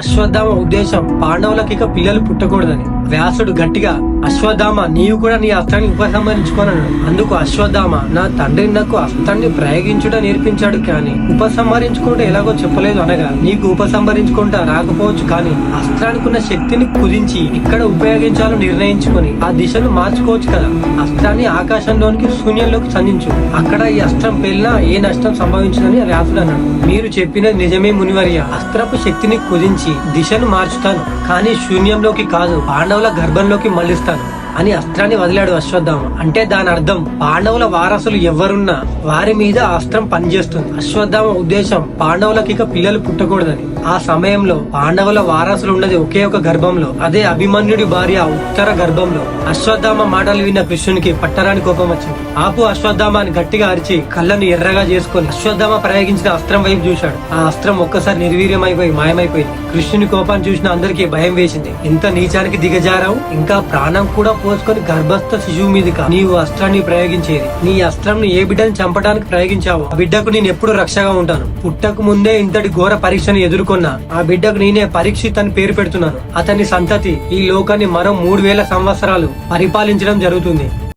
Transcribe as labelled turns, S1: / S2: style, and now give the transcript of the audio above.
S1: అశ్వత్థామ ఉద్దేశం పాండవులకి ఇక పిల్లలు పుట్టకూడదని. వ్యాసుడు గట్టిగా, అశ్వత్థామ నీవు కూడా నీ అస్త్రాన్ని ఉపసంహరించుకోనన్నాడు. అందుకు అశ్వత్థామ, నా తండ్రి నాకు అస్త్రాన్ని ప్రయోగించుట నేర్పించాడు, కానీ ఉపసంహరించుకుంటే ఎలాగో చెప్పలేదు అనగా, నీకు ఉపసంహరించుకుంటా రాకపోవచ్చు, కానీ అస్త్రానికి ఉన్న శక్తిని కుదించి ఇక్కడ ఉపయోగించాలో నిర్ణయించుకుని ఆ దిశను మార్చుకోవచ్చు కదా. అస్త్రాన్ని ఆకాశంలోనికి శూన్యంలోకి సంధించు, అక్కడ ఈ అస్త్రం పేలినా ఏ నష్టం సంభవించదని వ్యాసుడు అన్నాడు. మీరు చెప్పినది నిజమే మునివర్య, అస్త్రపు శక్తిని కుదించి దిశను మార్చుతాను, కానీ శూన్యంలోకి కాదు, పాండవుల గర్భంలోకి మళ్లిస్తాను అని అస్త్రాన్ని వదిలాడు అశ్వత్థామ. అంటే దాని అర్థం పాండవుల వారసులు ఎవరున్నా వారి మీద అస్త్రం పనిచేస్తుంది. అశ్వత్థామ ఉద్దేశం పాండవులకి ఇక పిల్లలు పుట్టకూడదని. ఆ సమయంలో పాండవుల వారసులు ఉన్నది ఒకే ఒక గర్భంలో, అదే అభిమన్యుడి భార్య ఉత్తర గర్భంలో. అశ్వత్థామ మాటలు విన్న కృష్ణునికి పట్టరాని కోపం వచ్చింది. ఆపు అశ్వత్థామ అని గట్టిగా అరిచి కళ్ళను ఎర్రగా చేసుకుని అశ్వత్థామ ప్రయోగించిన అస్త్రం వైపు చూశాడు. ఆ అస్త్రం ఒక్కసారి నిర్వీర్యమైపోయి మాయమైపోయింది. కృష్ణుని కోపాన్ని చూసిన అందరికీ భయం వేసింది. ఇంత నీచానికి దిగజారావు, ఇంకా ప్రాణం కూడా పోసుకొని గర్భస్థ శిశువు మీదగా నీవు అస్త్రాన్ని ప్రయోగించేది. నీ అస్త్రం ఏ బిడ్డని చంపడానికి ప్రయోగించావు ఆ బిడ్డకు నేను ఎప్పుడు రక్షగా ఉంటాను. పుట్టకు ముందే ఇంతటి ఘోర పరీక్షను ఎదుర్కొన్నా ఆ బిడ్డకు నేనే పరీక్షిత్ అని పేరు పెడుతున్నాను. అతని సంతతి ఈ లోకాన్ని మరో 3000 సంవత్సరాలు పరిపాలించడం జరుగుతుంది.